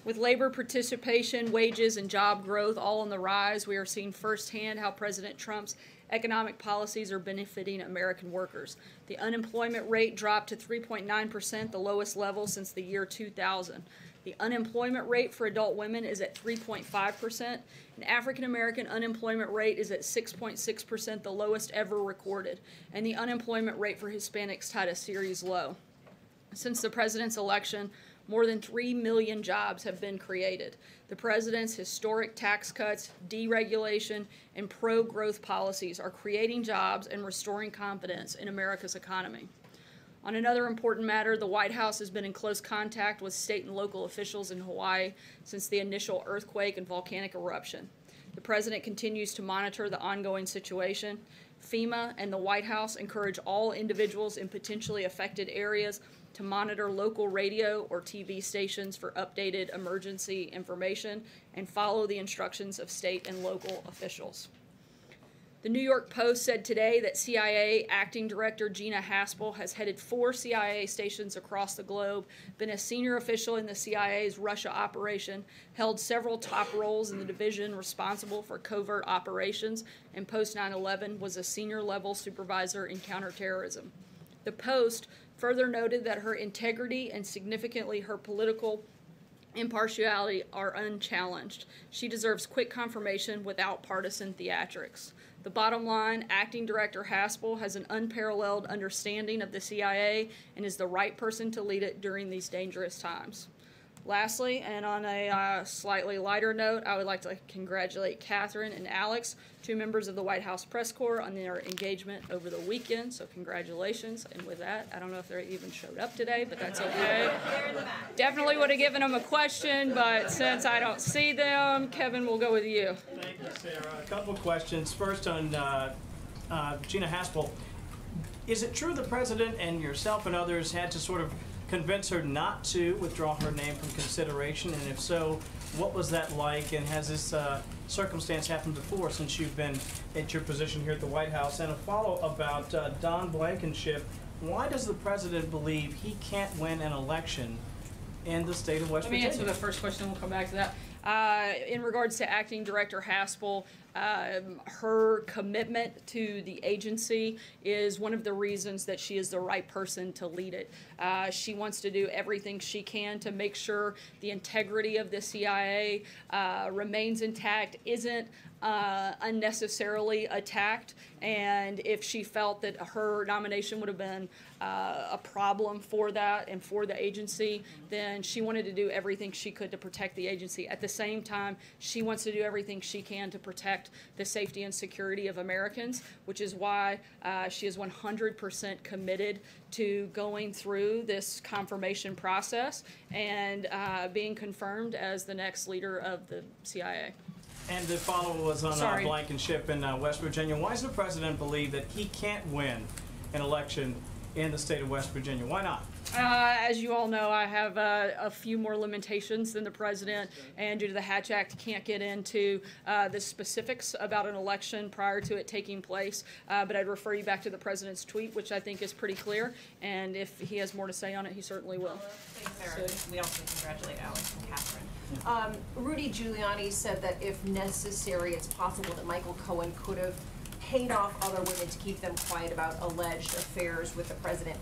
With labor participation, wages, and job growth all on the rise, we are seeing firsthand how President Trump's economic policies are benefiting American workers. The unemployment rate dropped to 3.9%, the lowest level since the year 2000. The unemployment rate for adult women is at 3.5%. An African American unemployment rate is at 6.6%, the lowest ever recorded. And the unemployment rate for Hispanics tied a series low. Since the president's election, more than 3 million jobs have been created. The president's historic tax cuts, deregulation, and pro-growth policies are creating jobs and restoring confidence in America's economy. On another important matter, the White House has been in close contact with state and local officials in Hawaii since the initial earthquake and volcanic eruption. The president continues to monitor the ongoing situation. FEMA and the White House encourage all individuals in potentially affected areas to monitor local radio or TV stations for updated emergency information and follow the instructions of state and local officials. The New York Post said today that CIA Acting Director Gina Haspel has headed 4 CIA stations across the globe, been a senior official in the CIA's Russia operation, held several top roles in the division responsible for covert operations, and post 9/11 was a senior level supervisor in counterterrorism. The Post further noted that her integrity and significantly her political impartiality are unchallenged. She deserves quick confirmation without partisan theatrics. The bottom line, Acting Director Haspel has an unparalleled understanding of the CIA and is the right person to lead it during these dangerous times. Lastly, and on a slightly lighter note, I would like to congratulate Catherine and Alex, 2 members of the White House Press Corps, on their engagement over the weekend, so congratulations. And with that, I don't know if they even showed up today, but that's okay. Definitely would have given them a question, but since I don't see them, Kevin, we'll go with you. Thank you, Sarah. A couple of questions. First on Gina Haspel. Is it true the president and yourself and others had to sort of convince her not to withdraw her name from consideration? And if so, what was that like? And has this circumstance happened before since you've been at your position here at the White House? And a follow about Don Blankenship. Why does the president believe he can't win an election in the state of West Virginia? Let me answer the first question, we'll come back to that. In regards to Acting Director Haspel, her commitment to the agency is one of the reasons that she is the right person to lead it. She wants to do everything she can to make sure the integrity of the CIA remains intact, isn't unnecessarily attacked, and if she felt that her nomination would have been a problem for that and for the agency, then she wanted to do everything she could to protect the agency. At the same time, she wants to do everything she can to protect the safety and security of Americans, which is why she is 100% committed to going through this confirmation process and being confirmed as the next leader of the CIA. And the follow was on Blankenship in West Virginia. Why does the president believe that he can't win an election in the state of West Virginia? Why not? As you all know, I have a few more limitations than the president, and due to the Hatch Act, can't get into the specifics about an election prior to it taking place. But I'd refer you back to the president's tweet, which I think is pretty clear. And if he has more to say on it, he certainly will. Thanks, Sarah. We also congratulate Alex and Catherine. Rudy Giuliani said that if necessary, it's possible that Michael Cohen could have paid off other women to keep them quiet about alleged affairs with the president.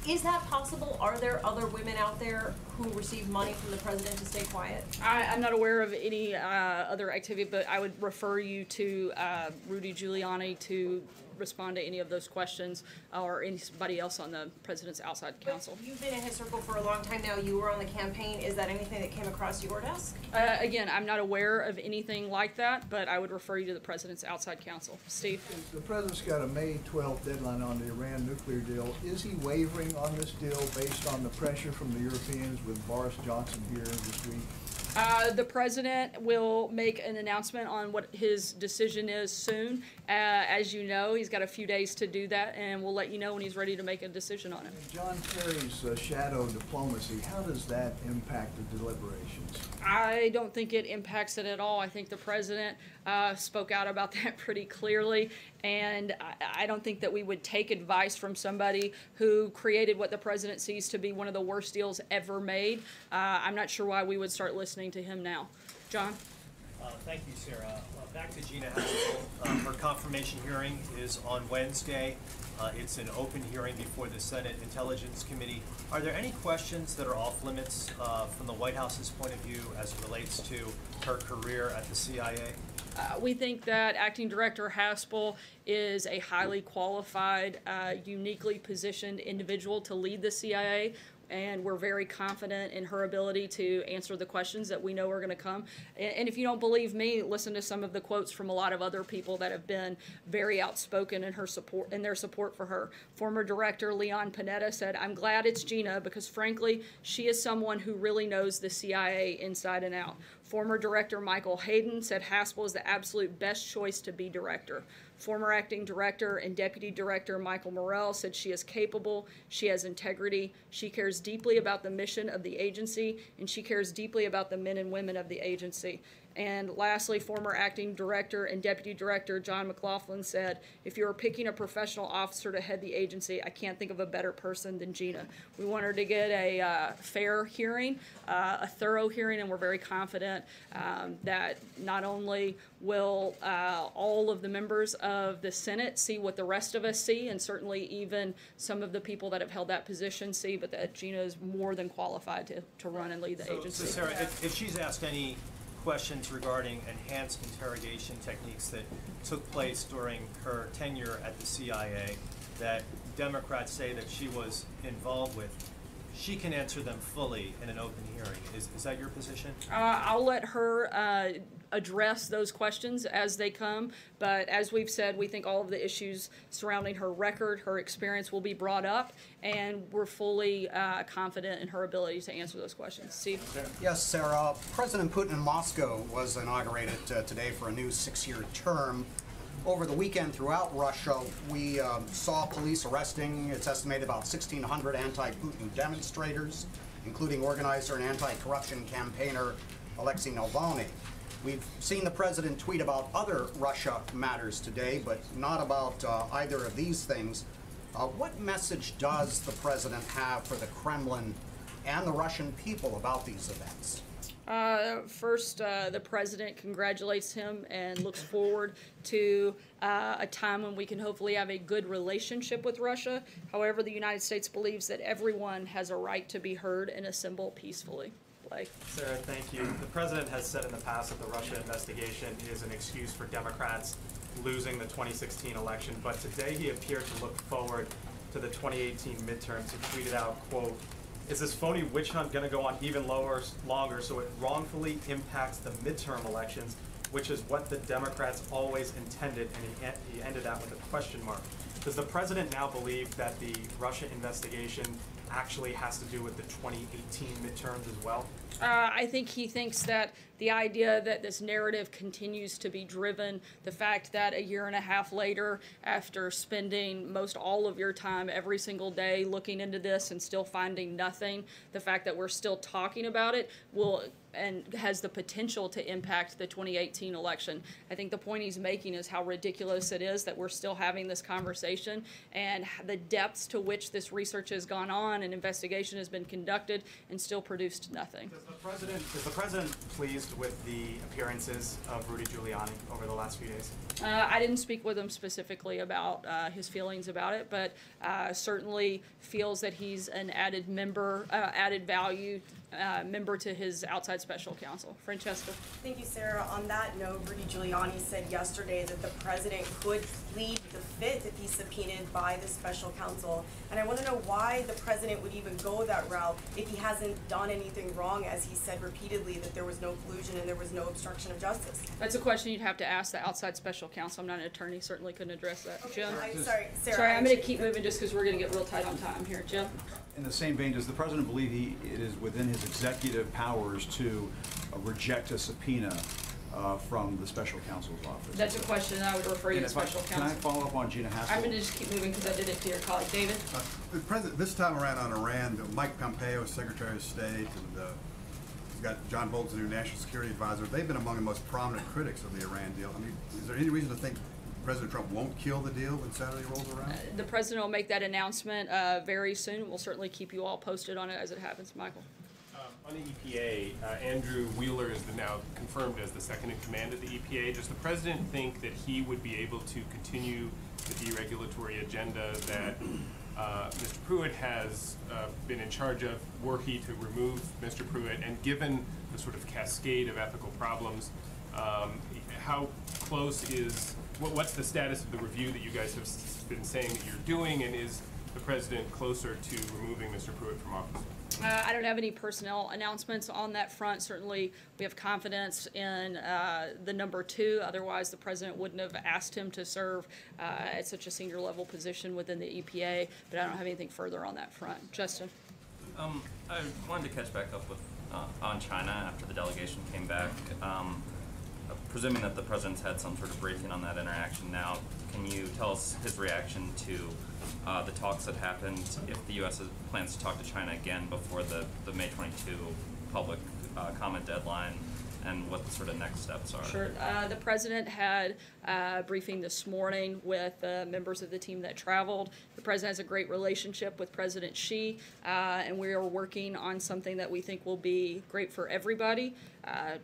Is that possible? Are there other women out there who receive money from the president to stay quiet? I'm not aware of any other activity, but I would refer you to Rudy Giuliani to respond to any of those questions, or anybody else on the president's outside counsel. But you've been in his circle for a long time now. You were on the campaign. Is that anything that came across your desk? Again, I'm not aware of anything like that, but I would refer you to the president's outside counsel. Steve? The president's got a May 12th deadline on the Iran nuclear deal. Is he wavering on this deal based on the pressure from the Europeans with Boris Johnson here this week? The president will make an announcement on what his decision is soon. As you know, he's got a few days to do that, and we'll let you know when he's ready to make a decision on it. John Kerry's shadow diplomacy, how does that impact the deliberations? I don't think it impacts it at all. I think the president spoke out about that pretty clearly, And I don't think that we would take advice from somebody who created what the president sees to be one of the worst deals ever made. I'm not sure why we would start listening to him now. John? Thank you, Sarah. Back to Gina Haspel. Her confirmation hearing is on Wednesday. It's an open hearing before the Senate Intelligence Committee. Are there any questions that are off limits from the White House's point of view as it relates to her career at the CIA? We think that Acting Director Haspel is a highly qualified, uniquely positioned individual to lead the CIA. And we're very confident in her ability to answer the questions that we know are going to come. And if you don't believe me, listen to some of the quotes from a lot of other people that have been very outspoken in her support, in their support for her. Former Director Leon Panetta said, "I'm glad it's Gina because frankly, she is someone who really knows the CIA inside and out." Former Director Michael Hayden said Haspel is the absolute best choice to be director. Former Acting Director and Deputy Director Michael Morrell said she is capable, she has integrity, she cares deeply about the mission of the agency, and she cares deeply about the men and women of the agency. And lastly, former Acting Director and Deputy Director John McLaughlin said, "If you were picking a professional officer to head the agency, I can't think of a better person than Gina." We want her to get a fair hearing, a thorough hearing, and we're very confident that not only will all of the members of the Senate see what the rest of us see, and certainly even some of the people that have held that position see, but that Gina is more than qualified to run and lead the agency. So Sarah, if she's asked any questions regarding enhanced interrogation techniques that took place during her tenure at the CIA that Democrats say that she was involved with, she can answer them fully in an open hearing. Is that your position? I'll let her address those questions as they come, but as we've said, we think all of the issues surrounding her record, her experience will be brought up, and we're fully confident in her ability to answer those questions. Steve? Yes, Sarah. President Putin in Moscow was inaugurated today for a new 6-year term. Over the weekend throughout Russia, we saw police arresting, it's estimated, about 1,600 anti-Putin demonstrators, including organizer and anti-corruption campaigner Alexei Navalny. We've seen the president tweet about other Russia matters today, but not about either of these things. What message does the president have for the Kremlin and the Russian people about these events? First, the president congratulates him and looks forward to a time when we can hopefully have a good relationship with Russia. However, the United States believes that everyone has a right to be heard and assemble peacefully. Blake? Sarah, thank you. The president has said in the past that the Russia investigation is an excuse for Democrats losing the 2016 election, but today he appeared to look forward to the 2018 midterms. He tweeted out, quote, "Is this phony witch hunt going to go on even longer so it wrongfully impacts the midterm elections, which is what the Democrats always intended," and he ended that with a question mark. Does the president now believe that the Russia investigation actually has to do with the 2018 midterms as well? I think he thinks that the idea that this narrative continues to be driven, the fact that a year and a half later, after spending most all of your time every single day looking into this and still finding nothing, the fact that we're still talking about it will and has the potential to impact the 2018 election. I think the point he's making is how ridiculous it is that we're still having this conversation and the depths to which this research has gone on and investigation has been conducted and still produced nothing. Is the president pleased with the appearances of Rudy Giuliani over the last few days? I didn't speak with him specifically about his feelings about it, but certainly feels that he's an added member, added value member to his outside special counsel. Francesca. Thank you, Sarah. On that note, Rudy Giuliani said yesterday that the president could plead the fifth if he's subpoenaed by the special counsel. And I want to know why the president would even go that route if he hasn't done anything wrong, as he said repeatedly that there was no collusion and there was no obstruction of justice. That's a question you'd have to ask the outside special counsel. I'm not an attorney, certainly couldn't address that. Okay, Jim? sorry, Sarah. Sorry, I'm going to keep moving just because we're going to get real tight on time here. Jim? In the same vein, does the president believe it is within his executive powers to reject a subpoena from the special counsel's office? That's a question I would refer you to special counsel. Can I follow up on Gina Haspel? I'm going to just keep moving because I did it to your colleague. David? The president, this time around on Iran, Mike Pompeo, Secretary of State, and he's got John Bolton, the new National Security Advisor. They've been among the most prominent critics of the Iran deal. I mean, is there any reason to think President Trump won't kill the deal when Saturday rolls around? The president will make that announcement very soon. We'll certainly keep you all posted on it as it happens. Michael. On the EPA, Andrew Wheeler is now confirmed as the second in command of the EPA. Does the president think that he would be able to continue the deregulatory agenda that Mr. Pruitt has been in charge of, were he to remove Mr. Pruitt? And given the sort of cascade of ethical problems, how close is, what's the status of the review that you guys have been saying that you're doing, and is the president closer to removing Mr. Pruitt from office? I don't have any personnel announcements on that front. Certainly, we have confidence in the number 2. Otherwise, the president wouldn't have asked him to serve at such a senior level position within the EPA. But I don't have anything further on that front. Justin. I wanted to catch back up with on China after the delegation came back. Presuming that the president's had some sort of briefing on that interaction now, can you tell us his reaction to the talks that happened, if the U.S. plans to talk to China again before the May 22 public comment deadline, and what the sort of next steps are? Sure. The president had a briefing this morning with members of the team that traveled. The president has a great relationship with President Xi, and we are working on something that we think will be great for everybody.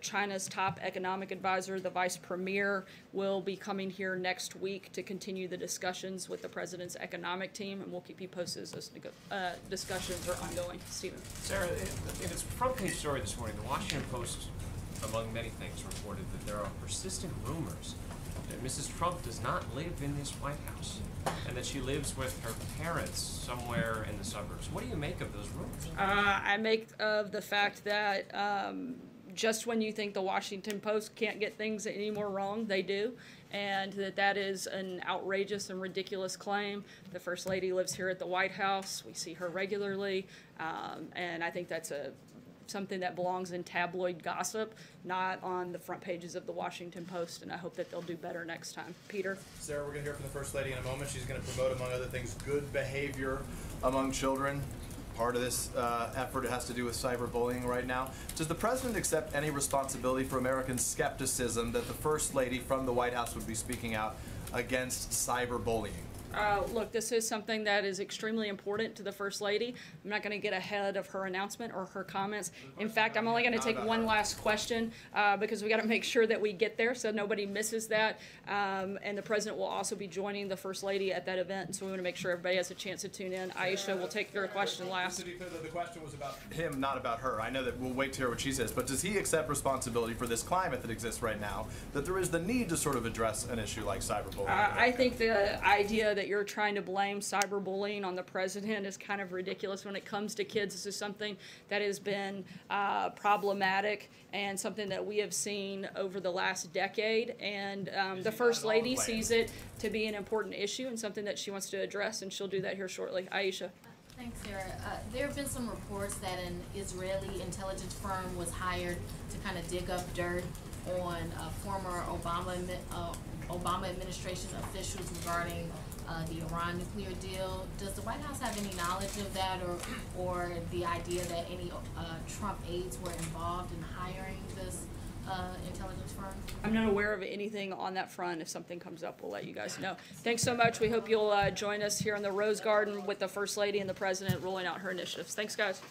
China's top economic advisor, the vice premier, will be coming here next week to continue the discussions with the president's economic team, and we'll keep you posted as those discussions are ongoing. Stephen. Sarah, in its front page story this morning, the Washington Post, among many things, reported that there are persistent rumors that Mrs. Trump does not live in this White House and that she lives with her parents somewhere in the suburbs. What do you make of those rumors? I make of the fact that just when you think the Washington Post can't get things any more wrong, they do, and that is an outrageous and ridiculous claim. The First Lady lives here at the White House. We see her regularly, and I think that's something that belongs in tabloid gossip, not on the front pages of the Washington Post, and I hope that they'll do better next time. Peter? Sarah, we're going to hear from the First Lady in a moment. She's going to promote, among other things, good behavior among children. Part of this effort has to do with cyberbullying right now. Does the president accept any responsibility for American skepticism that the First Lady from the White House would be speaking out against cyberbullying? Look, this is something that is extremely important to the First Lady. I'm not going to get ahead of her announcement or her comments. In fact, I'm only going to take one last question because we got to make sure that we get there so nobody misses that. And the President will also be joining the First Lady at that event, so we want to make sure everybody has a chance to tune in. Aisha will take your question last. To be clear, the question was about him, not about her. I know that we'll wait to hear what she says, but does he accept responsibility for this climate that exists right now, that there is the need to sort of address an issue like cyberbullying? I think the idea that you're trying to blame cyberbullying on the president is kind of ridiculous. When it comes to kids, this is something that has been problematic and something that we have seen over the last decade, and the First Lady sees it to be an important issue and something that she wants to address, and she'll do that here shortly. Aisha. Thanks, Sarah. There have been some reports that an Israeli intelligence firm was hired to kind of dig up dirt on former Obama administration officials regarding the Iran nuclear deal. Does the White House have any knowledge of that, or the idea that any Trump aides were involved in hiring this intelligence firm? I'm not aware of anything on that front. If something comes up, we'll let you guys know. Thanks so much. We hope you'll join us here in the Rose Garden with the First Lady and the President rolling out her initiatives. Thanks, guys.